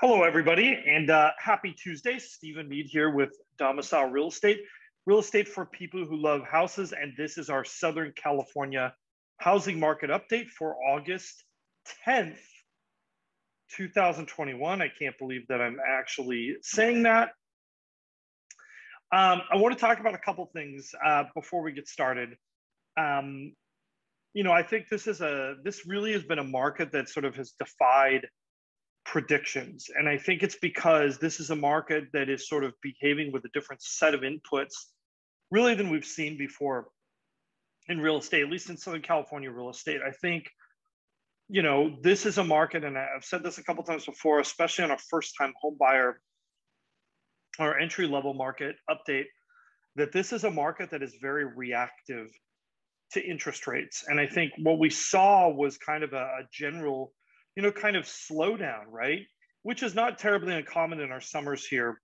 Hello, everybody, and happy Tuesday. Stephen Mead here with Domicile Real estate for people who love houses. And this is our Southern California housing market update for August 10th, 2021. I can't believe that I'm actually saying that. I want to talk about a couple things before we get started. I think this really has been a market that sort of has defied predictions. And I think it's because this is a market that is sort of behaving with a different set of inputs, really, than we've seen before in real estate, at least in Southern California real estate. I think, this is a market, and I've said this a couple times before, especially on a first-time home buyer or entry-level market update, that this is a market that is very reactive to interest rates. And I think what we saw was kind of a general kind of slowdown, right? Which is not terribly uncommon in our summers here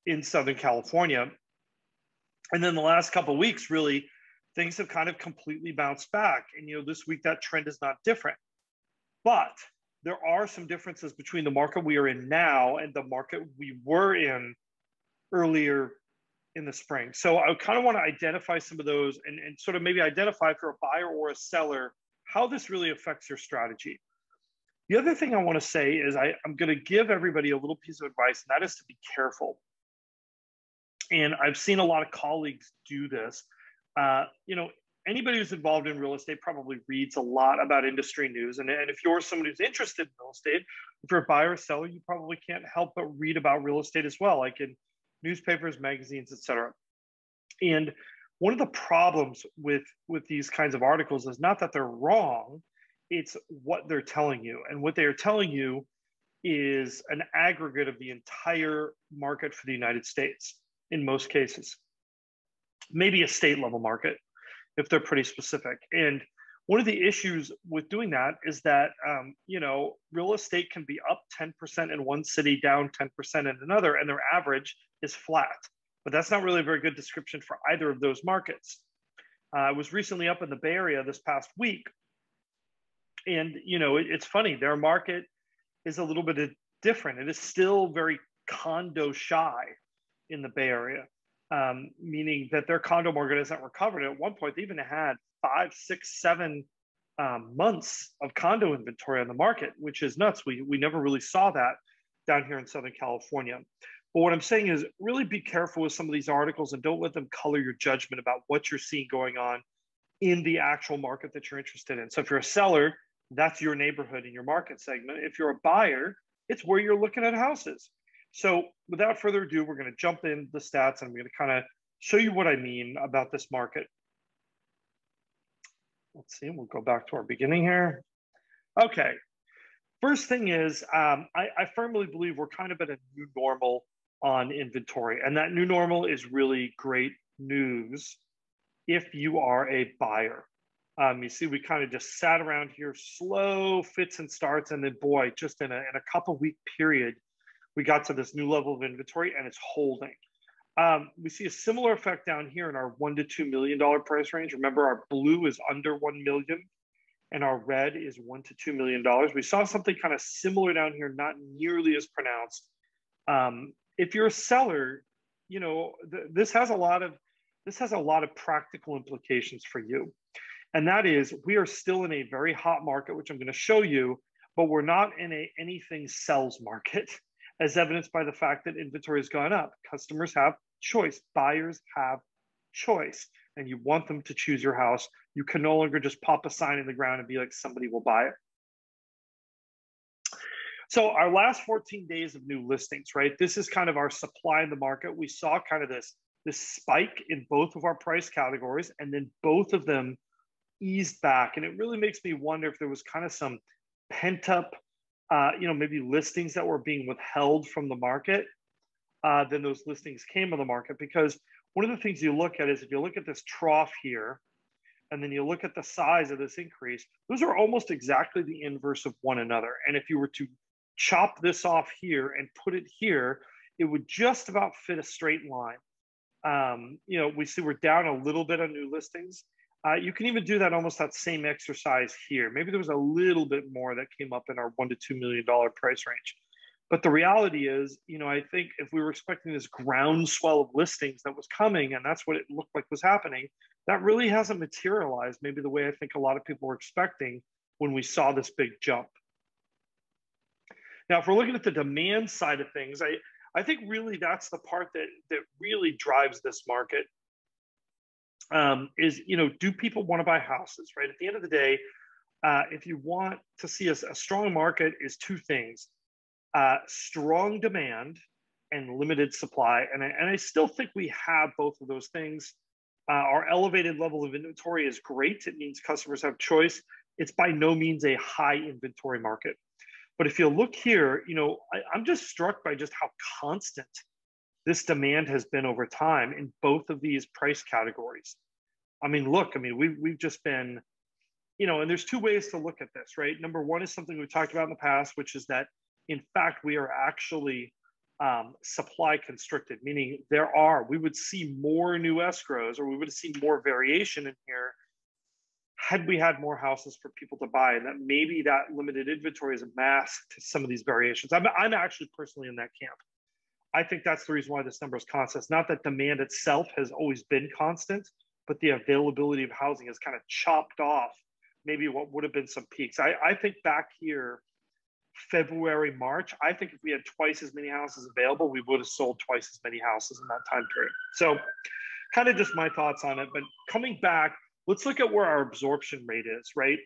in Southern California. And then the last couple of weeks, really, things have kind of completely bounced back. And, this week that trend is not different. But there are some differences between the market we are in now and the market we were in earlier in the spring. So I kind of want to identify some of those and sort of maybe identify if you're a buyer or a seller, how this really affects your strategy. The other thing I want to say is I'm going to give everybody a little piece of advice, and that is to be careful. And I've seen a lot of colleagues do this. Anybody who's involved in real estate probably reads a lot about industry news. And if you're someone who's interested in real estate, if you're a buyer or seller, you probably can't help but read about real estate as well, like in newspapers, magazines, etc. And one of the problems with these kinds of articles is not that they're wrong, it's what they're telling you. And what they are telling you is an aggregate of the entire market for the United States in most cases, maybe a state level market if they're pretty specific. And one of the issues with doing that is that, real estate can be up 10% in one city, down 10% in another, and their average is flat. But that's not really a very good description for either of those markets. I was recently up in the Bay Area this past week. And, it's funny, their market is a little bit different. It is still very condo shy in the Bay Area, meaning that their condo market hasn't recovered. At one point, they even had 5, 6, 7 months of condo inventory on the market, which is nuts. We never really saw that down here in Southern California. But what I'm saying is really be careful with some of these articles and don't let them color your judgment about what you're seeing going on in the actual market that you're interested in. So if you're a seller, that's your neighborhood in your market segment. If you're a buyer, it's where you're looking at houses. So without further ado, we're going to jump in the stats and I'm going to kind of show you what I mean about this market. Let's see, we'll go back to our beginning here. Okay, first thing is I firmly believe we're kind of at a new normal on inventory. And that new normal is really great news if you are a buyer. You see, we kind of just sat around here, slow fits and starts. And then, boy, just in a couple week period, we got to this new level of inventory and it's holding. We see a similar effect down here in our $1 to $2 million price range. Remember, our blue is under 1 million and our red is $1 to $2 million. We saw something kind of similar down here, not nearly as pronounced. If you're a seller, this has a lot of practical implications for you. And that is, we are still in a very hot market, which I'm going to show you, but we're not in a anything sells market, as evidenced by the fact that inventory has gone up. Customers have choice. Buyers have choice. And you want them to choose your house. You can no longer just pop a sign in the ground and be like, somebody will buy it. So our last 14 days of new listings, right? This is kind of our supply in the market. We saw kind of this spike in both of our price categories, and then both of them eased back. And it really makes me wonder if there was kind of some pent up, maybe listings that were being withheld from the market. Then those listings came on the market, because one of the things you look at is if you look at this trough here, and then you look at the size of this increase, those are almost exactly the inverse of one another. And if you were to chop this off here and put it here, it would just about fit a straight line. We see we're down a little bit on new listings. You can even do that same exercise here. Maybe there was a little bit more that came up in our $1 to $2 million price range. But the reality is, I think if we were expecting this groundswell of listings that was coming, and that's what it looked like was happening, that really hasn't materialized maybe the way I think a lot of people were expecting when we saw this big jump. Now, if we're looking at the demand side of things, I think really that's the part that really drives this market. Is, do people want to buy houses, right? At the end of the day, if you want to see a strong market, is two things: strong demand and limited supply. And I still think we have both of those things. Our elevated level of inventory is great. It means customers have choice. It's by no means a high inventory market. But if you look here, I'm just struck by just how constant this demand has been over time in both of these price categories. We've just been, and there's two ways to look at this, right? Number one is something we've talked about in the past, which is that, in fact, we are actually supply constricted, meaning we would see more new escrows, or we would see more variation in here had we had more houses for people to buy, and that maybe that limited inventory is a mask to some of these variations. I'm actually personally in that camp. I think that's the reason why this number is constant. It's not that demand itself has always been constant, but the availability of housing has kind of chopped off maybe what would have been some peaks. I think back here, February, March, I think if we had twice as many houses available, we would have sold twice as many houses in that time period. So kind of just my thoughts on it. But coming back, let's look at where our absorption rate is, right?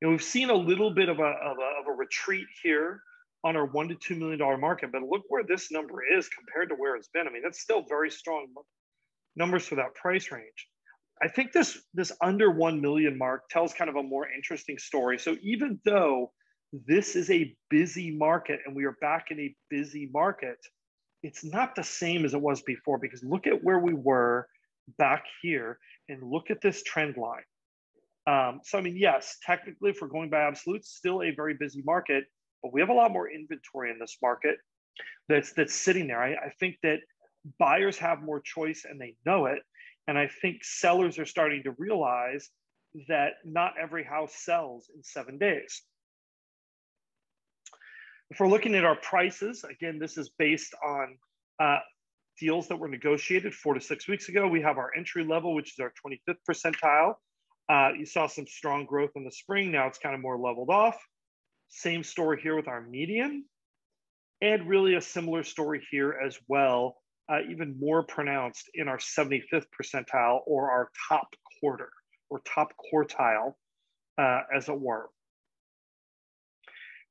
We've seen a little bit of a retreat here on our $1 to $2 million market, but look where this number is compared to where it's been. That's still very strong numbers for that price range. I think this under 1 million mark tells kind of a more interesting story. So even though this is a busy market and we are back in a busy market, it's not the same as it was before, because look at where we were back here and look at this trend line. Yes, technically, if we're going by absolutes, still a very busy market, but we have a lot more inventory in this market that's sitting there. I think that buyers have more choice and they know it. And I think sellers are starting to realize that not every house sells in 7 days. If we're looking at our prices, again, this is based on deals that were negotiated 4 to 6 weeks ago. We have our entry level, which is our 25th percentile. You saw some strong growth in the spring. Now it's kind of more leveled off. Same story here with our median, and really a similar story here as well, even more pronounced in our 75th percentile, or our top quarter or top quartile, as it were.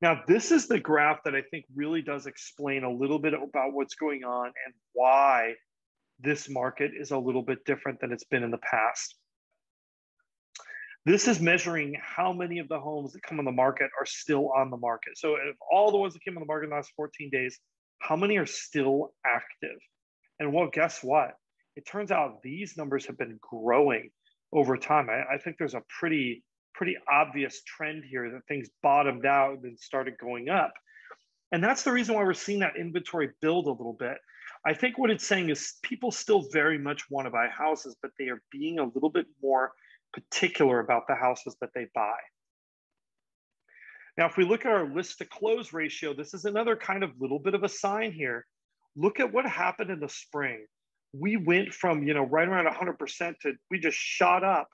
Now, this is the graph that I think really does explain a little bit about what's going on and why this market is a little bit different than it's been in the past. This is measuring how many of the homes that come on the market are still on the market. So of all the ones that came on the market in the last 14 days, how many are still active? And well, guess what? It turns out these numbers have been growing over time. I think there's a pretty obvious trend here that things bottomed out and then started going up. And that's the reason why we're seeing that inventory build a little bit. I think what it's saying is people still very much want to buy houses, but they are being a little bit more particular about the houses that they buy. Now, if we look at our list to close ratio, this is another kind of little bit of a sign here. Look at what happened in the spring. We went from, right around 100% to, we just shot up.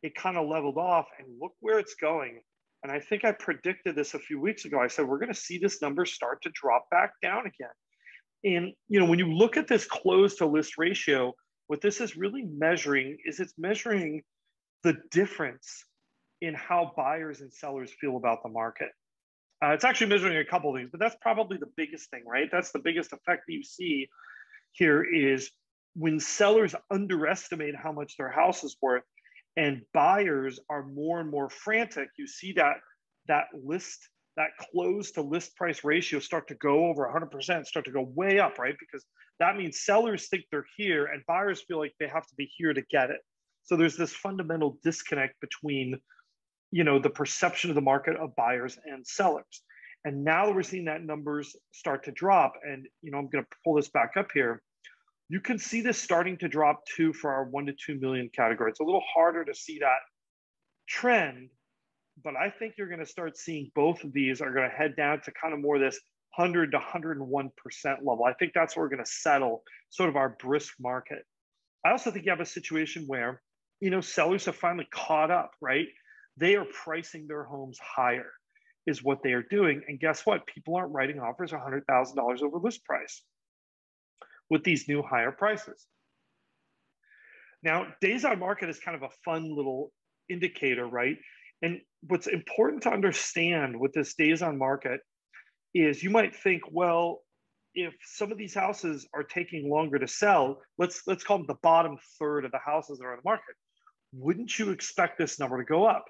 It kind of leveled off, and look where it's going. And I think I predicted this a few weeks ago. I said, we're going to see this number start to drop back down again. And, when you look at this close to list ratio, what this is really measuring is it's measuring the difference in how buyers and sellers feel about the market. It's actually measuring a couple of things, but that's probably the biggest thing, right? That's the biggest effect that you see here is when sellers underestimate how much their house is worth and buyers are more and more frantic, you see that close to list price ratio start to go over 100%, start to go way up, right? Because that means sellers think they're here and buyers feel like they have to be here to get it. So there's this fundamental disconnect between, the perception of the market of buyers and sellers. And now that we're seeing that numbers start to drop, and I'm going to pull this back up here, you can see this starting to drop too for our 1 to 2 million category. It's a little harder to see that trend, but I think you're going to start seeing both of these are going to head down to kind of more this 100 to 101% level. I think that's where we're going to settle, sort of our brisk market. I also think you have a situation where, sellers have finally caught up, right? They are pricing their homes higher, is what they are doing. And guess what? People aren't writing offers $100,000 over list price with these new higher prices. Now, days on market is kind of a fun little indicator, right? And what's important to understand with this days on market is you might think, well, if some of these houses are taking longer to sell, let's call them the bottom third of the houses that are on the market. Wouldn't you expect this number to go up?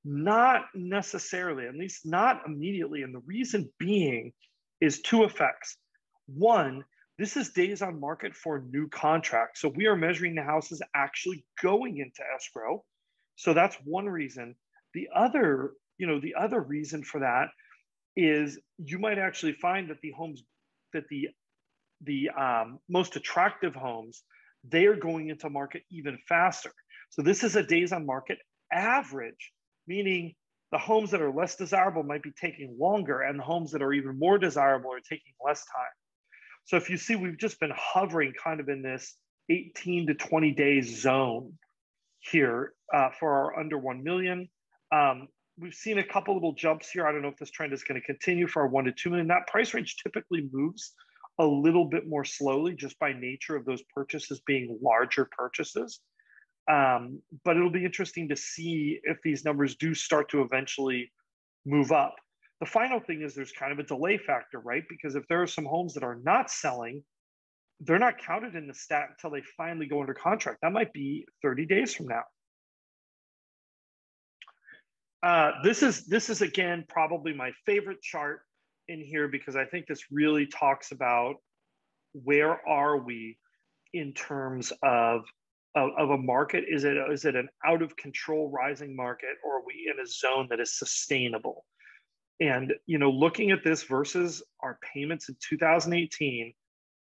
Not necessarily, at least not immediately. And the reason being is two effects. One, this is days on market for new contracts. So we are measuring the houses actually going into escrow. So that's one reason. The other reason for that is you might actually find that the most attractive homes, they are going into market even faster. So this is a days on market average, meaning the homes that are less desirable might be taking longer, and the homes that are even more desirable are taking less time. So if you see, we've just been hovering kind of in this 18 to 20 days zone here for our under 1 million. We've seen a couple little jumps here. I don't know if this trend is going to continue for our 1 to 2 million. That price range typically moves a little bit more slowly just by nature of those purchases being larger purchases. But it'll be interesting to see if these numbers do start to eventually move up. The final thing is there's kind of a delay factor, right? Because if there are some homes that are not selling, they're not counted in the stat until they finally go under contract. That might be 30 days from now. This is again, probably my favorite chart in here because I think this really talks about where are we in terms of a market. Is it an out of control rising market, or are we in a zone that is sustainable? And, looking at this versus our payments in 2018,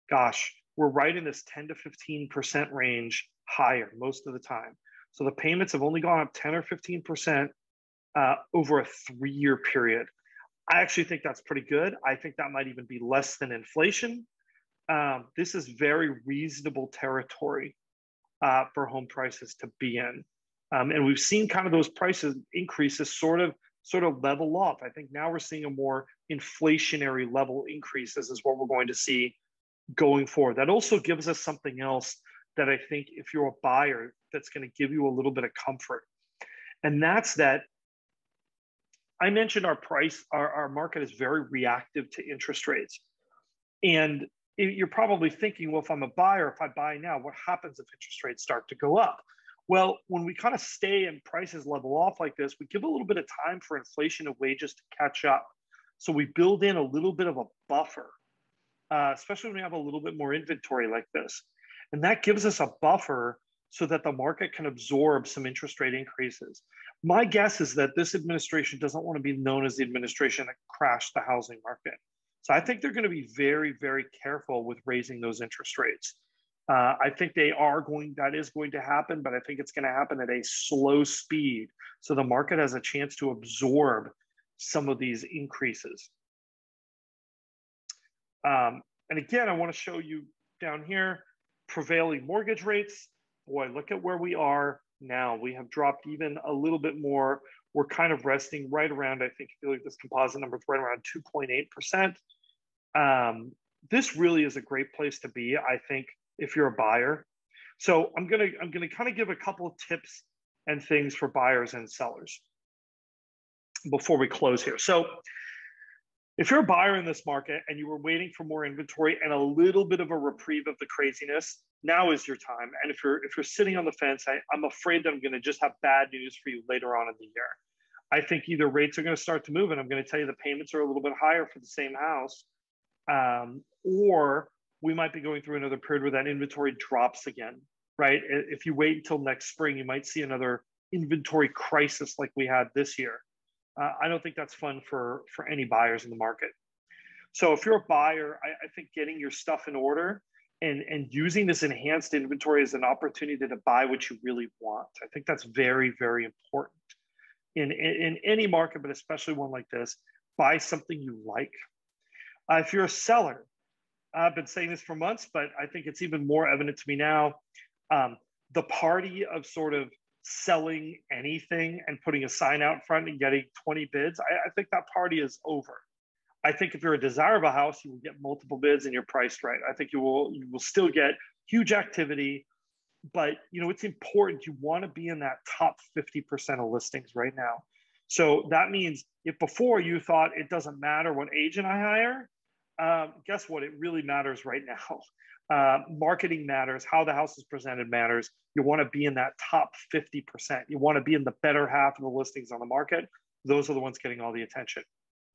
gosh, we're right in this 10 to 15% range higher most of the time. So the payments have only gone up 10 or 15% over a 3-year period. I actually think that's pretty good. I think that might even be less than inflation. This is very reasonable territory for home prices to be in. And we've seen kind of those prices increases sort of level off. I think now we're seeing a more inflationary level increases is what we're going to see going forward. That also gives us something else that I think if you're a buyer, that's going to give you a little bit of comfort. And that's that I mentioned our market is very reactive to interest rates. And you're probably thinking, well, if I'm a buyer, if I buy now, what happens if interest rates start to go up? Well, when we kind of stay and prices level off like this, we give a little bit of time for inflation of wages to catch up. So we build in a little bit of a buffer, especially when we have a little bit more inventory like this. And that gives us a buffer so that the market can absorb some interest rate increases. My guess is that this administration doesn't want to be known as the administration that crashed the housing market. So I think they're going to be very, very careful with raising those interest rates. I think that is going to happen, but I think it's going to happen at a slow speed. So the market has a chance to absorb some of these increases. And again, I want to show you down here, prevailing mortgage rates. Boy, look at where we are now. We have dropped even a little bit more. We're kind of resting right around, I think, if you look at this composite number, it's right around 2.8%. This really is a great place to be, I think, if you're a buyer. So I'm gonna kind of give a couple of tips and things for buyers and sellers before we close here. So if you're a buyer in this market and you were waiting for more inventory and a little bit of a reprieve of the craziness, now is your time. And if you're sitting on the fence, I'm afraid that I'm going to just have bad news for you later on in the year. I think either rates are going to start to move, and I'm going to tell you the payments are a little bit higher for the same house, or we might be going through another period where that inventory drops again, right? If you wait until next spring, you might see another inventory crisis like we had this year. I don't think that's fun for any buyers in the market. So if you're a buyer, I think getting your stuff in order and using this enhanced inventory as an opportunity to buy what you really want. I think that's very, very important. in any market, but especially one like this, buy something you like. If you're a seller, I've been saying this for months, but I think it's even more evident to me now. The party of sort of selling anything and putting a sign out front and getting 20 bids, I think that party is over. I think if you're a desire of a house, you will get multiple bids and you're priced right. I think you will still get huge activity, but it's important. You want to be in that top 50% of listings right now. So that means if before you thought it doesn't matter what agent I hire, guess what? It really matters right now. Marketing matters. How the house is presented matters. You want to be in that top 50%. You want to be in the better half of the listings on the market. Those are the ones getting all the attention.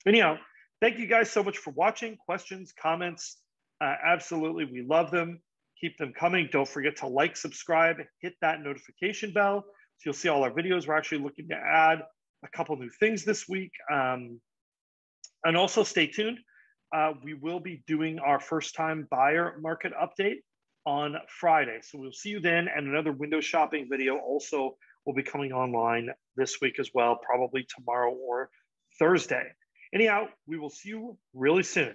Anyhow, thank you guys so much for watching. Questions, comments, absolutely. We love them. Keep them coming. Don't forget to like, subscribe, hit that notification bell so you'll see all our videos. We're actually looking to add a couple new things this week. And also stay tuned. We will be doing our first time buyer market update on Friday. So we'll see you then, and another window shopping video also will be coming online this week as well, probably tomorrow or Thursday. Anyhow, we will see you really soon.